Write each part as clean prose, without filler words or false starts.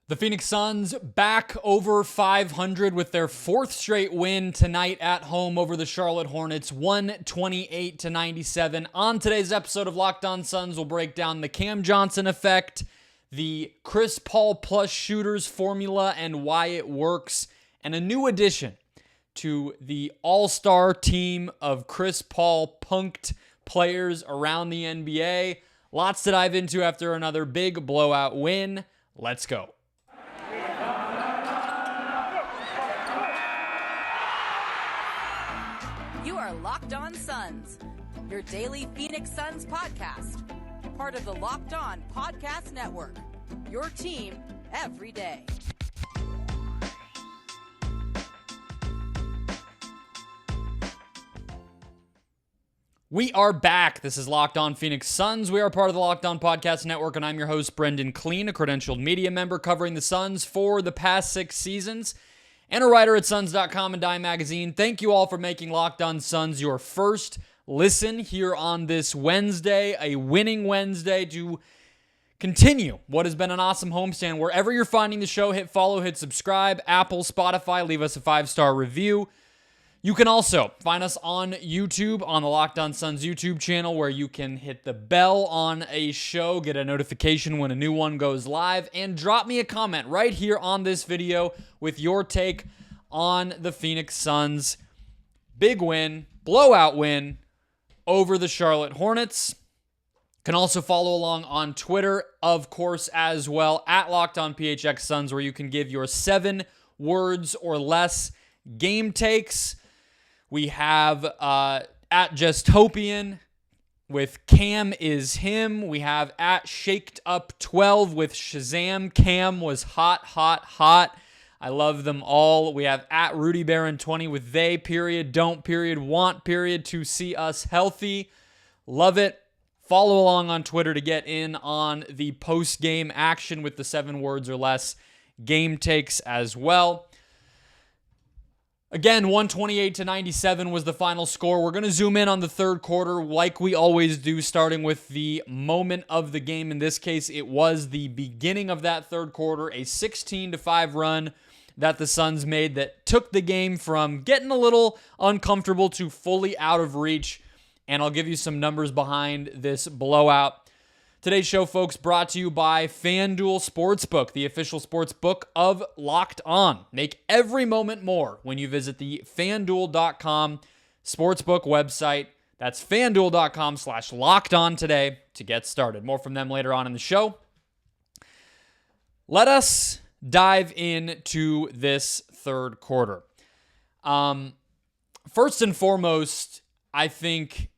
The Phoenix Suns back over 500 with their fourth straight win tonight at home over the Charlotte Hornets, 128-97. On today's episode of Locked On Suns, we'll break down the Cam Johnson effect, the Chris Paul plus shooters formula and why it works, and a new addition to the all-star team of Chris Paul punked players around the NBA. Lots to dive into after another big blowout win. Let's go. You are Locked On Suns, your daily Phoenix Suns podcast. Part of the Locked On Podcast Network, your team every day. We are back. This is Locked On Phoenix Suns. We are part of the Locked On Podcast Network, and I'm your host, Brendon Kleen, a credentialed media member covering the Suns for the past 6 seasons, and a writer at Suns.com and Dime Magazine. Thank you all for making Locked On Suns your first listen here on this Wednesday, a winning Wednesday, to continue what has been an awesome homestand. Wherever you're finding the show, hit follow, hit subscribe, Apple, Spotify, leave us a 5-star review. You can also find us on YouTube, on the Locked On Suns YouTube channel, where you can hit the bell on a show, get a notification when a new one goes live, and drop me a comment right here on this video with your take on the Phoenix Suns' big win, blowout win over the Charlotte Hornets. You can also follow along on Twitter, of course, as well, at Locked On PHX Suns, where you can give your 7 words or less game takes. We have at Justopian with Cam is him. We have at Shaked Up 12 with Shazam. Cam was hot, hot, hot. I love them all. We have at Rudy Baron 20 with they, period, don't, period, want, period, to see us healthy. Love it. Follow along on Twitter to get in on the post-game action with the 7 words or less game takes as well. Again, 128-97 was the final score. We're going to zoom in on the third quarter like we always do, starting with the moment of the game. In this case, it was the beginning of that third quarter, a 16-5 run that the Suns made that took the game from getting a little uncomfortable to fully out of reach. And I'll give you some numbers behind this blowout. Today's show, folks, brought to you by FanDuel Sportsbook, the official sportsbook of Locked On. Make every moment more when you visit the FanDuel.com sportsbook website. That's FanDuel.com/LockedOn today to get started. More from them later on in the show. Let us dive into this third quarter. First and foremost, I think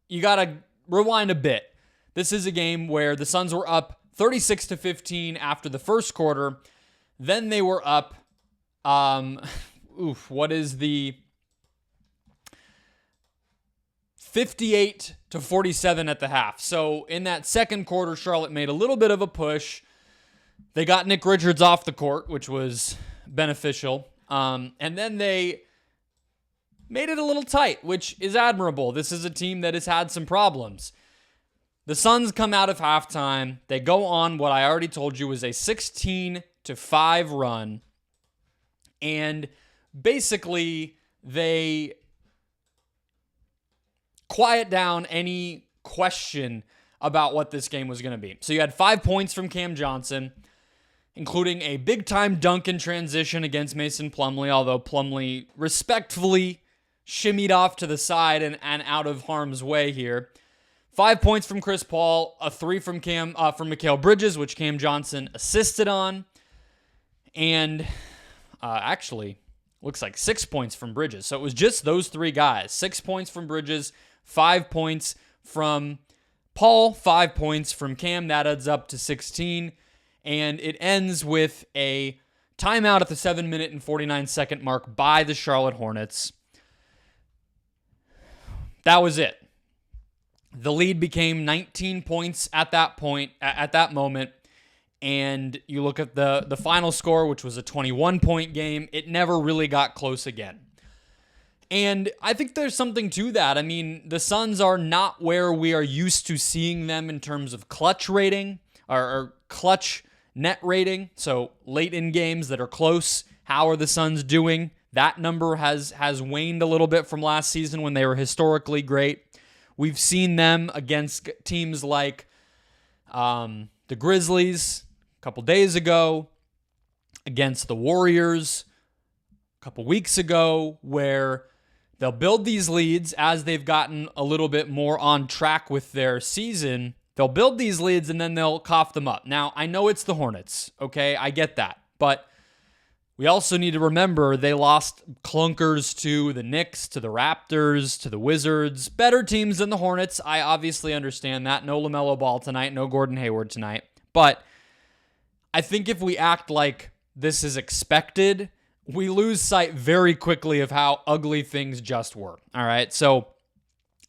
you got to rewind a bit. This is a game where the Suns were up 36-15 after the first quarter. Then they were up, 58-47 at the half. So in that second quarter, Charlotte made a little bit of a push. They got Nick Richards off the court, which was beneficial. And then they made it a little tight, which is admirable. This is a team that has had some problems. The Suns come out of halftime. They go on what I already told you was a 16-5 run. And basically, they quiet down any question about what this game was going to be. So you had 5 points from Cam Johnson, including a big-time dunk in transition against Mason Plumlee, although Plumlee respectfully shimmied off to the side and out of harm's way here. 5 points from Chris Paul, a 3 from Mikal Bridges, which Cam Johnson assisted on, and actually looks like 6 points from Bridges. So it was just those 3 guys. 6 points from Bridges, 5 points from Paul, 5 points from Cam. That adds up to 16, and it ends with a timeout at the 7-minute and 49-second mark by the Charlotte Hornets. That was it. The lead became 19 points at that point, at that moment, and you look at the final score, which was a 21-point game. It never really got close again. And I think there's something to that. I mean, the Suns are not where we are used to seeing them in terms of clutch rating or clutch net rating, so late in games that are close, how are the Suns doing? That number has waned a little bit from last season when they were historically great. We've seen them against teams like the Grizzlies a couple days ago, against the Warriors a couple weeks ago, where they'll build these leads as they've gotten a little bit more on track with their season. They'll build these leads and then they'll cough them up. Now, I know it's the Hornets, okay? I get that. But we also need to remember they lost clunkers to the Knicks, to the Raptors, to the Wizards. Better teams than the Hornets. I obviously understand that. No LaMelo Ball tonight. No Gordon Hayward tonight. But I think if we act like this is expected, we lose sight very quickly of how ugly things just were. All right? So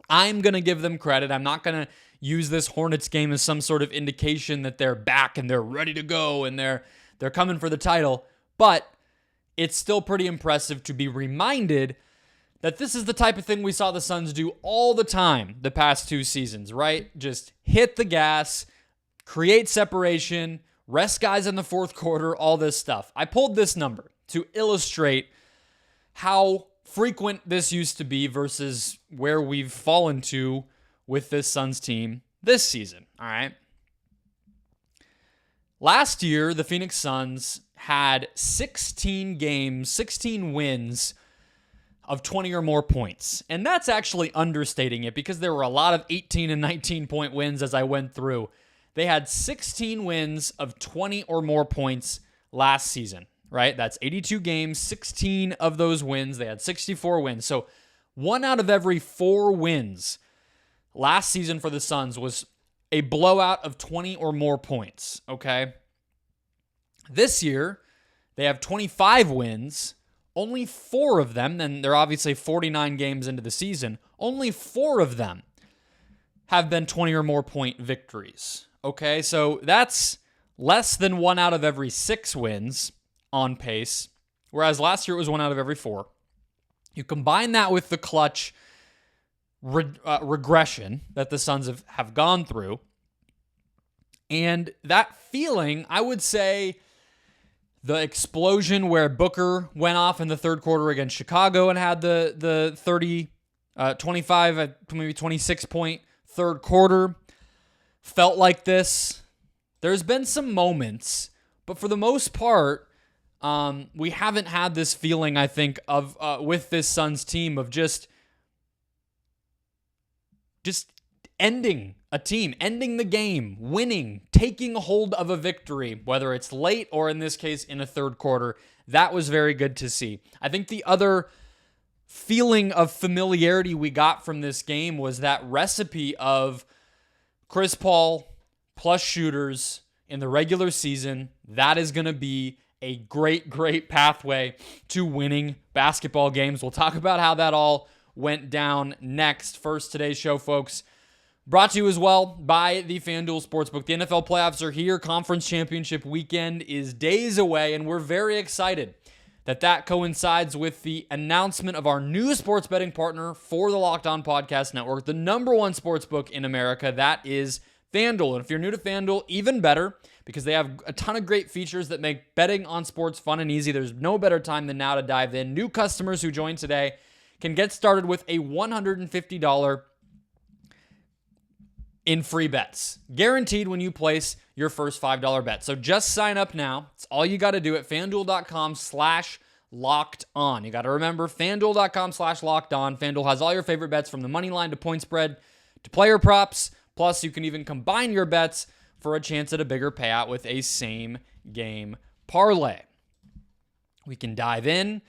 I'm going to give them credit. I'm not going to use this Hornets game as some sort of indication that they're back and they're ready to go and they're coming for the title. But it's still pretty impressive to be reminded that this is the type of thing we saw the Suns do all the time the past 2 seasons, right? Just hit the gas, create separation, rest guys in the fourth quarter, all this stuff. I pulled this number to illustrate how frequent this used to be versus where we've fallen to with this Suns team this season, all right? Last year, the Phoenix Suns had 16 games, 16 wins of 20 or more points. And that's actually understating it because there were a lot of 18 and 19-point wins as I went through. They had 16 wins of 20 or more points last season, right? That's 82 games, 16 of those wins. They had 64 wins. So 1 out of every 4 wins last season for the Suns was a blowout of 20 or more points, okay? This year, they have 25 wins. Only 4 of them, and they're obviously 49 games into the season, only 4 of them have been 20 or more point victories, okay? So that's less than 1 out of every 6 wins on pace, whereas last year it was 1 out of every 4. You combine that with the clutch regression that the Suns have gone through. And that feeling, I would say the explosion where Booker went off in the third quarter against Chicago and had the 30, 25, maybe 26-point third quarter felt like this. There's been some moments, but for the most part, we haven't had this feeling, I think, of with this Suns team of just ending a team, ending the game, winning, taking hold of a victory, whether it's late or in this case in a third quarter. That was very good to see. I think the other feeling of familiarity we got from this game was that recipe of Chris Paul plus shooters in the regular season. That is going to be a great, great pathway to winning basketball games. We'll talk about how that all went down next. First, today's show, folks, brought to you as well by the FanDuel Sportsbook. The NFL playoffs are here. Conference championship weekend is days away, and we're very excited that coincides with the announcement of our new sports betting partner for the Locked On Podcast Network, the number one sportsbook in America. That is FanDuel. And if you're new to FanDuel, even better, because they have a ton of great features that make betting on sports fun and easy. There's no better time than now to dive in. New customers who join today can get started with a $150 in free bets, guaranteed when you place your first $5 bet. So just sign up now. It's all you got to do at FanDuel.com/LockedOn. You got to remember FanDuel.com/LockedOn. FanDuel has all your favorite bets from the money line to point spread to player props. Plus, you can even combine your bets for a chance at a bigger payout with a same game parlay. We can dive in.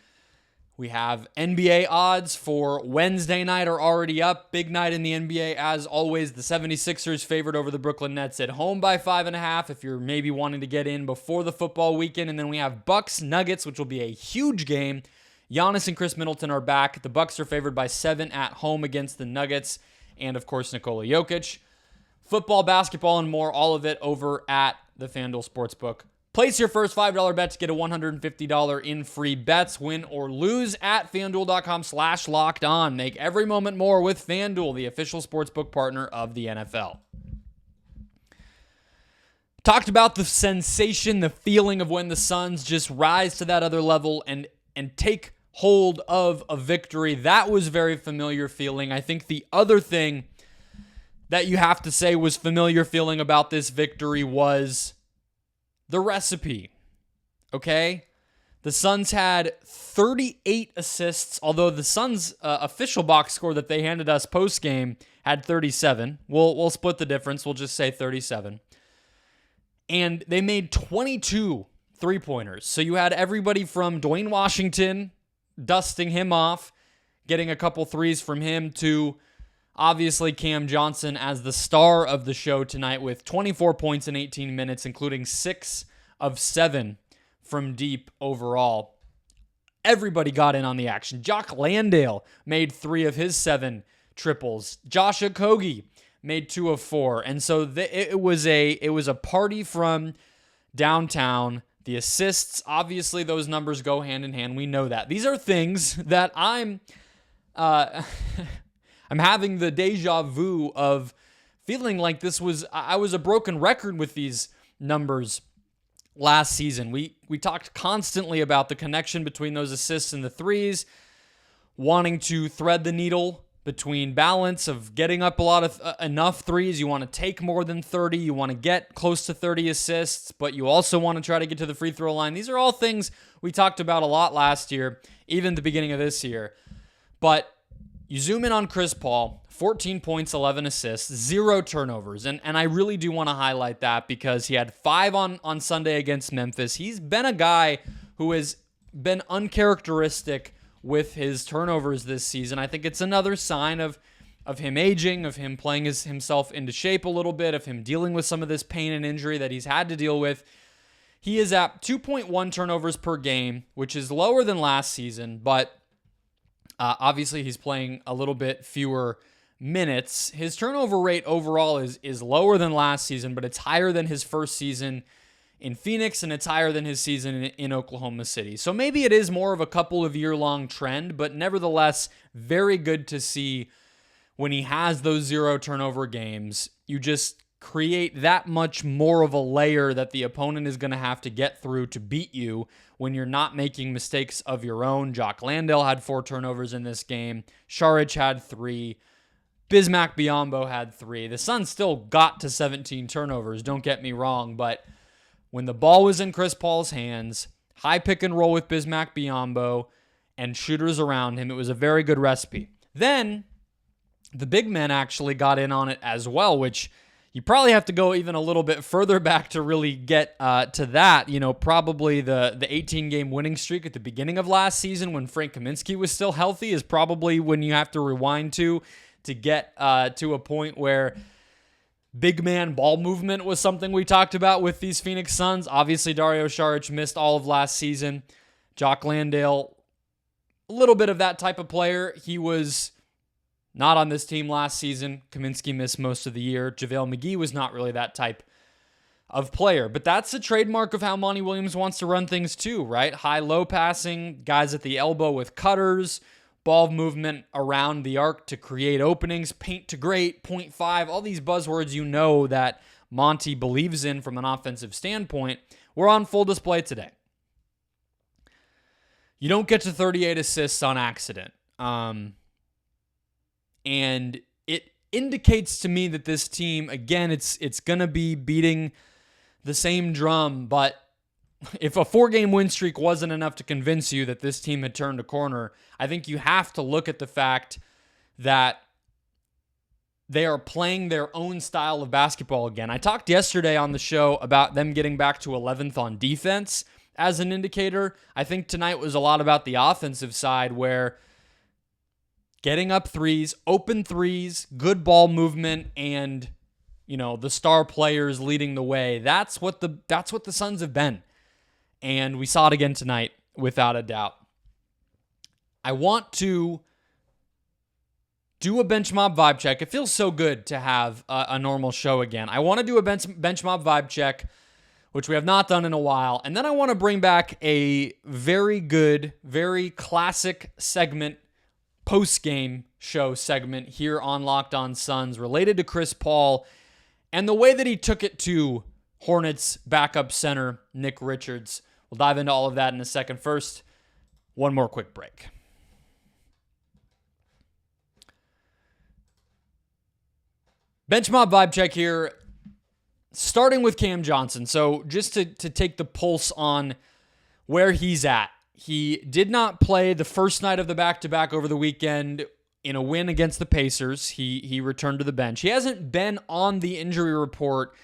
We have NBA odds for Wednesday night are already up. Big night in the NBA. As always, the 76ers favored over the Brooklyn Nets at home by 5.5 if you're maybe wanting to get in before the football weekend. And then we have Bucks Nuggets, which will be a huge game. Giannis and Chris Middleton are back. The Bucks are favored by 7 at home against the Nuggets. And, of course, Nikola Jokic. Football, basketball, and more, all of it over at the FanDuel Sportsbook. Place your first $5 bet to get a $150 in free bets, win or lose at FanDuel.com/LockedOn. Make every moment more with FanDuel, the official sportsbook partner of the NFL. Talked about the sensation, the feeling of when the Suns just rise to that other level and take hold of a victory. That was very familiar feeling. I think the other thing that you have to say was familiar feeling about this victory was the recipe. Okay? The Suns had 38 assists, although the Suns' official box score that they handed us post-game had 37. We'll split the difference. We'll just say 37. And they made 22 three-pointers. So you had everybody from Dwayne Washington, dusting him off, getting a couple threes from him, to obviously Cam Johnson as the star of the show tonight with 24 points in 18 minutes, including 6 of 7 from deep overall. Everybody got in on the action. Jock Landale made 3 of his 7 triples. Josh Okogie made 2 of 4. And so it was a party from downtown. The assists, obviously those numbers go hand in hand. We know that. These are things that I'm having the deja vu of feeling like I was a broken record with these numbers last season. We talked constantly about the connection between those assists and the threes, wanting to thread the needle between balance of getting up a lot of enough threes. You want to take more than 30. You want to get close to 30 assists, but you also want to try to get to the free throw line. These are all things we talked about a lot last year, even the beginning of this year. But you zoom in on Chris Paul, 14 points, 11 assists, 0 turnovers. And I really do want to highlight that because he had 5 on Sunday against Memphis. He's been a guy who has been uncharacteristic with his turnovers this season. I think it's another sign of him aging, of him playing himself into shape a little bit, of him dealing with some of this pain and injury that he's had to deal with. He is at 2.1 turnovers per game, which is lower than last season, but obviously he's playing a little bit fewer minutes. His turnover rate overall is lower than last season, but it's higher than his first season in Phoenix, and it's higher than his season in Oklahoma City. So maybe it is more of a couple of year-long trend, but nevertheless, very good to see when he has those 0 turnover games. You just create that much more of a layer that the opponent is going to have to get through to beat you when you're not making mistakes of your own. Jock Landale had 4 turnovers in this game. Saric had 3. Bismack Biyombo had 3. The Suns still got to 17 turnovers, don't get me wrong, but when the ball was in Chris Paul's hands, high pick and roll with Bismack Biyombo and shooters around him, it was a very good recipe. Then the big men actually got in on it as well, which you probably have to go even a little bit further back to really get to that. You know, probably the 18-game winning streak at the beginning of last season when Frank Kaminsky was still healthy is probably when you have to rewind to get to a point where big man ball movement was something we talked about with these Phoenix Suns. Obviously, Dario Saric missed all of last season. Jock Landale, a little bit of that type of player. He was not on this team last season. Kaminsky missed most of the year. JaVale McGee was not really that type of player. But that's a trademark of how Monty Williams wants to run things too, right? High-low passing, guys at the elbow with cutters, ball movement around the arc to create openings, paint to great, 0.5, all these buzzwords you know that Monty believes in from an offensive standpoint were on full display today. You don't get to 38 assists on accident. And it indicates to me that this team, again, it's going to be beating the same drum, but if a 4-game win streak wasn't enough to convince you that this team had turned a corner, I think you have to look at the fact that they are playing their own style of basketball again. I talked yesterday on the show about them getting back to 11th on defense as an indicator. I think tonight was a lot about the offensive side where getting up threes, open threes, good ball movement, and the star players leading the way. That's what the Suns have been. And we saw it again tonight, without a doubt. I want to do a bench mob vibe check. It feels so good to have a normal show again. I want to do a bench mob vibe check, which we have not done in a while. And then I want to bring back a very good, very classic segment, post-game show segment here on Locked On Suns related to Chris Paul and the way that he took it to Hornets backup center, Nick Richards. We'll dive into all of that in a second. First, one more quick break. Bench mob vibe check here, starting with Cam Johnson. So just to take the pulse on where he's at. He did not play the first night of the back-to-back over the weekend in a win against the Pacers. He returned to the bench. He hasn't been on the injury report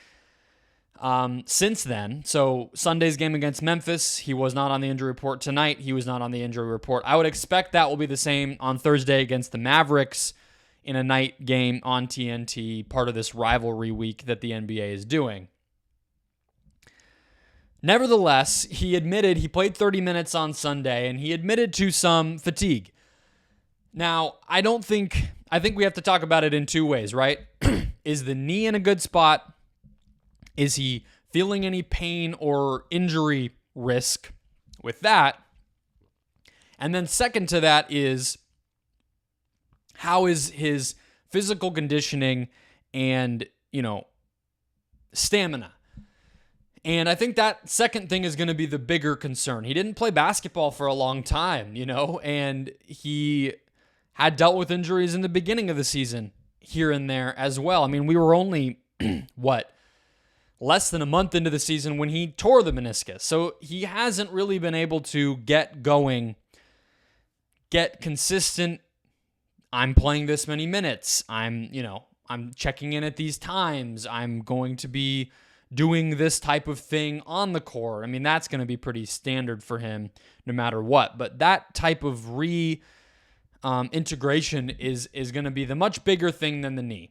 since then. So Sunday's game against Memphis, he was not on the injury report. Tonight, he was not on the injury report. I would expect that will be the same on Thursday against the Mavericks in a night game on TNT, part of this rivalry week that the NBA is doing. Nevertheless, he admitted he played 30 minutes on Sunday, and he admitted to some fatigue. Now, I think we have to talk about it in two ways, right? Is the knee in a good spot? Is he feeling any pain or injury risk with that? And then second to that is, how is his physical conditioning and, stamina? And I think that second thing is going to be the bigger concern. He didn't play basketball for a long time, and he had dealt with injuries in the beginning of the season here and there as well. I mean, we were only, less than a month into the season when he tore the meniscus. So he hasn't really been able to get going, get consistent. I'm playing this many minutes. I'm checking in at these times. I'm going to be doing this type of thing on the court. I mean, that's going to be pretty standard for him no matter what. But that type of integration is going to be the much bigger thing than the knee.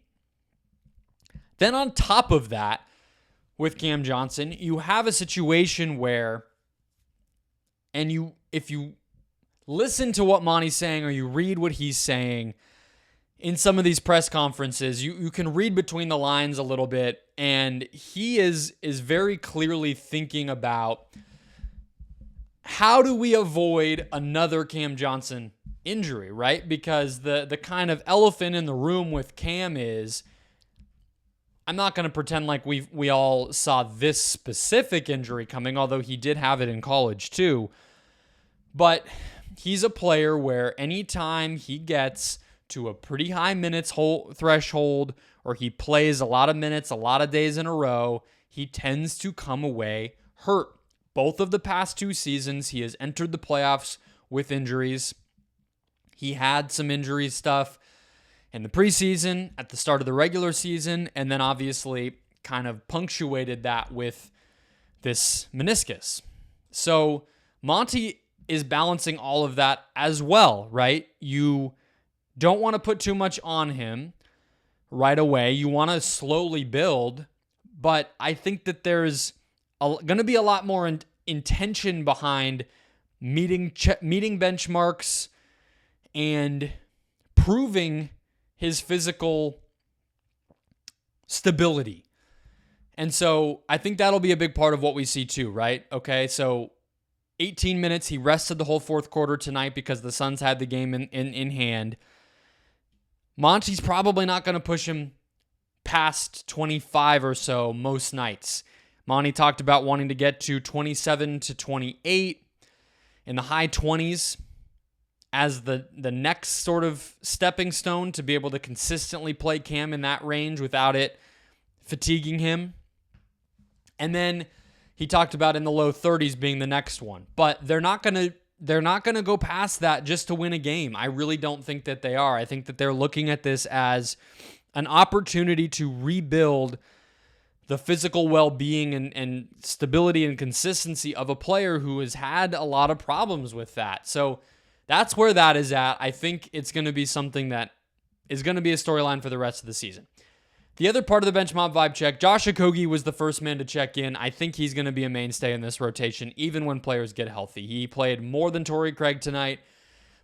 Then on top of that, with Cam Johnson, you have a situation where, if you listen to what Monty's saying or you read what he's saying in some of these press conferences, you can read between the lines a little bit, and he is very clearly thinking about, how do we avoid another Cam Johnson injury, right? Because the kind of elephant in the room with Cam is, I'm not going to pretend like we all saw this specific injury coming, although he did have it in college too. But he's a player where anytime he gets to a pretty high minutes threshold, or he plays a lot of minutes, a lot of days in a row, he tends to come away hurt. Both of the past two seasons, he has entered the playoffs with injuries. He had some injury stuff in the preseason, at the start of the regular season, and then obviously kind of punctuated that with this meniscus. So Monty is balancing all of that as well, right? You don't want to put too much on him right away. You want to slowly build, but I think that there's going to be a lot more intention behind meeting benchmarks and proving his physical stability. And so I think that'll be a big part of what we see too, right? Okay, so 18 minutes. He rested the whole fourth quarter tonight because the Suns had the game in hand. Monty's probably not going to push him past 25 or so most nights. Monty talked about wanting to get to 27 to 28 in the high 20s as the next sort of stepping stone to be able to consistently play Cam in that range without it fatiguing him. And then he talked about in the low 30s being the next one. But they're not going to go past that just to win a game. I really don't think that they are. I think that they're looking at this as an opportunity to rebuild the physical well-being and stability and consistency of a player who has had a lot of problems with that. So that's where that is at. I think it's going to be something that is going to be a storyline for the rest of the season. The other part of the bench mob vibe check, Josh Okogie was the first man to check in. I think he's going to be a mainstay in this rotation, even when players get healthy. He played more than Torrey Craig tonight,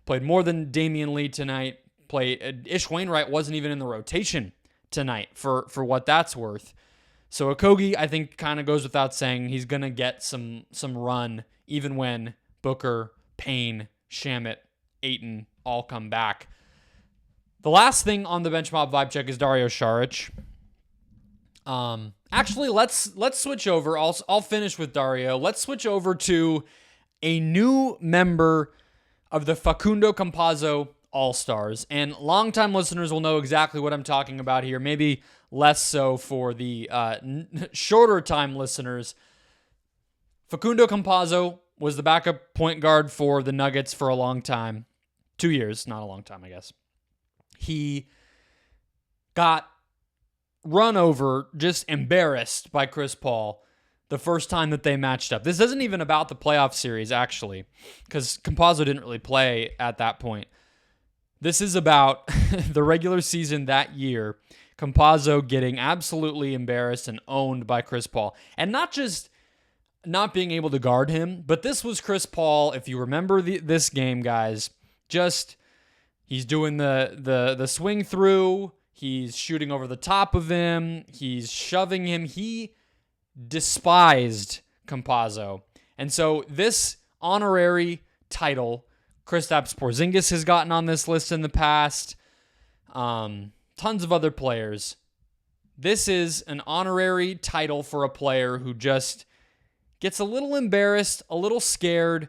played more than Damian Lee tonight, Ish Wainwright wasn't even in the rotation tonight for what that's worth. So Okogie, I think, kind of goes without saying. He's going to get some run, even when Booker, Payne, Shamet, Ayton all come back. The last thing on the bench mob vibe check is Dario Saric. Actually, let's switch over. I'll finish with Dario. Let's switch over to a new member of the Facundo Campazzo All-Stars. And longtime listeners will know exactly what I'm talking about here. Maybe less so for the shorter time listeners. Facundo Campazzo was the backup point guard for the Nuggets for a long time. 2 years, not a long time, I guess. He got run over, just embarrassed by Chris Paul the first time that they matched up. This isn't even about the playoff series, actually, because Campazzo didn't really play at that point. This is about the regular season that year, Campazzo getting absolutely embarrassed and owned by Chris Paul. And not just not being able to guard him, but this was Chris Paul, if you remember this game, guys, just he's doing the swing through, he's shooting over the top of him, he's shoving him. He despised Campazzo. And so this honorary title, Kristaps Porzingis has gotten on this list in the past. Tons of other players. This is an honorary title for a player who just gets a little embarrassed, a little scared,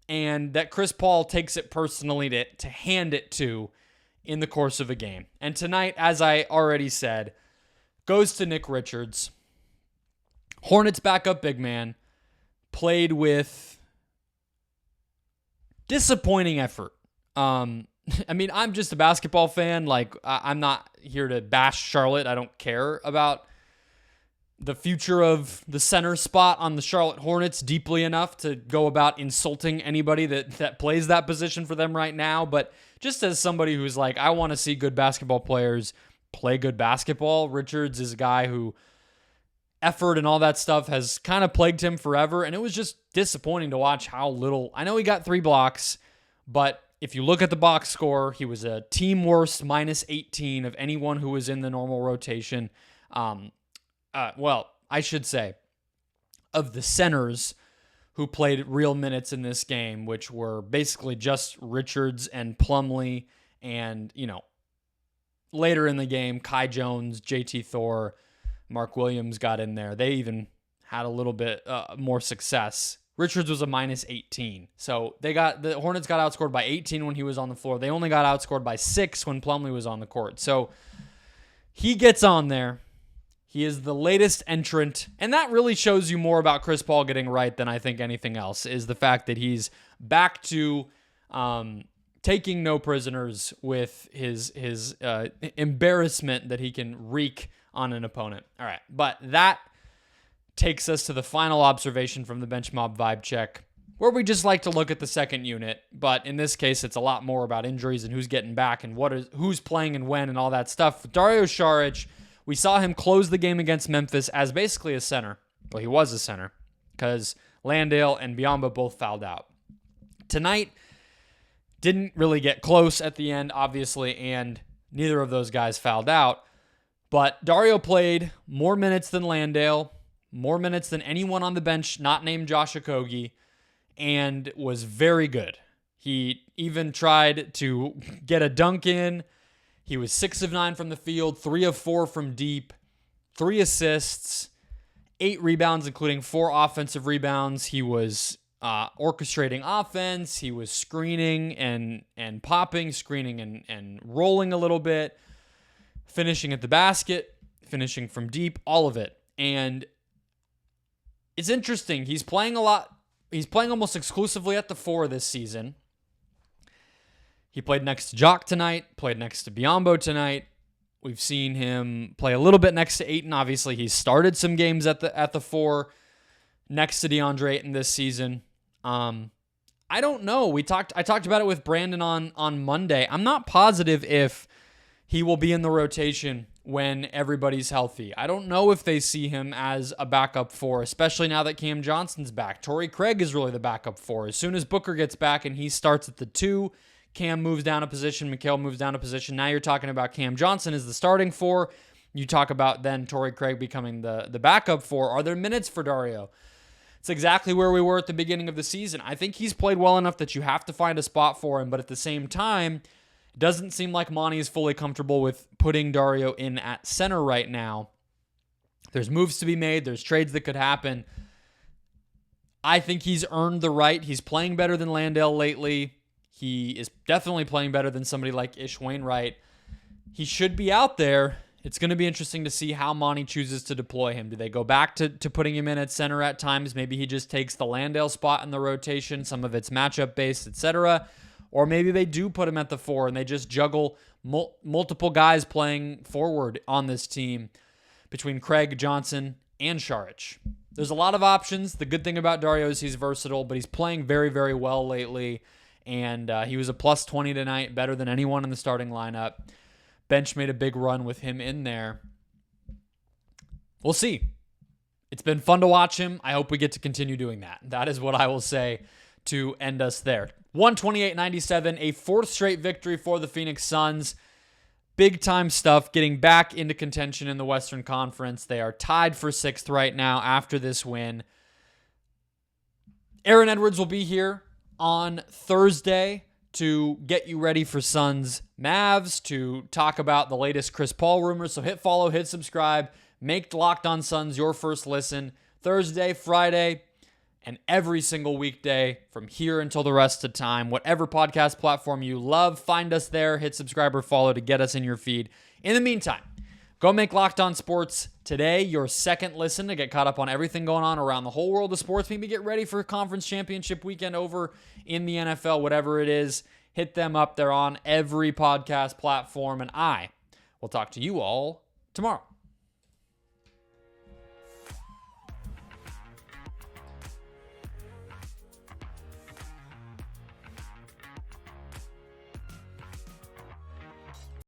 and that Chris Paul takes it personally to hand it to in the course of a game. And tonight, as I already said, goes to Nick Richards. Hornets backup big man, played with disappointing effort. I mean, I'm just a basketball fan. Like, I'm not here to bash Charlotte. I don't care about the future of the center spot on the Charlotte Hornets deeply enough to go about insulting anybody that plays that position for them right now. But just as somebody who's like, I want to see good basketball players play good basketball, Richards is a guy who effort and all that stuff has kind of plagued him forever. And it was just disappointing to watch how little. I know he got 3 blocks, but if you look at the box score, he was a team worst -18 of anyone who was in the normal rotation. Well, I should say, of the centers who played real minutes in this game, which were basically just Richards and Plumlee, and, later in the game, Kai Jones, JT Thor, Mark Williams got in there. They even had a little bit more success. Richards was a -18. So the Hornets got outscored by 18 when he was on the floor. They only got outscored by 6 when Plumlee was on the court. So he gets on there. He is the latest entrant, and that really shows you more about Chris Paul getting right than I think anything else, is the fact that he's back to taking no prisoners with his embarrassment that he can wreak on an opponent. All right, but that takes us to the final observation from the Bench Mob Vibe Check, where we just like to look at the second unit, but in this case, it's a lot more about injuries and who's getting back and who's playing and when and all that stuff. Dario Saric, we saw him close the game against Memphis as basically a center. Well, he was a center because Landale and Biyombo both fouled out. Tonight, didn't really get close at the end, obviously, and neither of those guys fouled out. But Dario played more minutes than Landale, more minutes than anyone on the bench not named Josh Okogie, and was very good. He even tried to get a dunk in. He was 6 of 9 from the field, 3 of 4 from deep, 3 assists, 8 rebounds, including 4 offensive rebounds. He was orchestrating offense. He was screening and popping, screening and rolling a little bit, finishing at the basket, finishing from deep, all of it. And it's interesting. He's playing a lot. He's playing almost exclusively at the 4 this season. He played next to Jock tonight, played next to Biyombo tonight. We've seen him play a little bit next to Ayton. Obviously, he started some games at the 4 next to DeAndre Ayton this season. I don't know. I talked about it with Brandon on Monday. I'm not positive if he will be in the rotation when everybody's healthy. I don't know if they see him as a backup 4, especially now that Cam Johnson's back. Torrey Craig is really the backup 4. As soon as Booker gets back and he starts at the 2, Cam moves down a position, Mikal moves down a position. Now you're talking about Cam Johnson as the starting 4. You talk about then Torrey Craig becoming the backup 4. Are there minutes for Dario? It's exactly where we were at the beginning of the season. I think he's played well enough that you have to find a spot for him, but at the same time, it doesn't seem like Monty is fully comfortable with putting Dario in at center right now. There's moves to be made. There's trades that could happen. I think he's earned the right. He's playing better than Landale lately. He is definitely playing better than somebody like Ish Wainwright. He should be out there. It's going to be interesting to see how Monty chooses to deploy him. Do they go back to putting him in at center at times? Maybe he just takes the Landale spot in the rotation. Some of it's matchup based, etc. Or maybe they do put him at the 4 and they just juggle multiple guys playing forward on this team between Craig, Johnson, and Saric. There's a lot of options. The good thing about Dario is he's versatile, but he's playing very, very well lately. And he was a plus 20 tonight, better than anyone in the starting lineup. Bench made a big run with him in there. We'll see. It's been fun to watch him. I hope we get to continue doing that. That is what I will say to end us there. 128-97, a fourth straight victory for the Phoenix Suns. Big time stuff, getting back into contention in the Western Conference. They are tied for 6th right now after this win. Aaron Edwards will be here on Thursday to get you ready for Suns Mavs, to talk about the latest Chris Paul rumors. So hit follow, hit subscribe, make Locked On Suns your first listen Thursday, Friday, and every single weekday from here until the rest of time. Whatever podcast platform you love, find us there, hit subscribe or follow to get us in your feed. In the meantime, go make Locked On Sports today your second listen to get caught up on everything going on around the whole world of sports. Maybe get ready for conference championship weekend over in the NFL, whatever it is. Hit them up. They're on every podcast platform, and I will talk to you all tomorrow.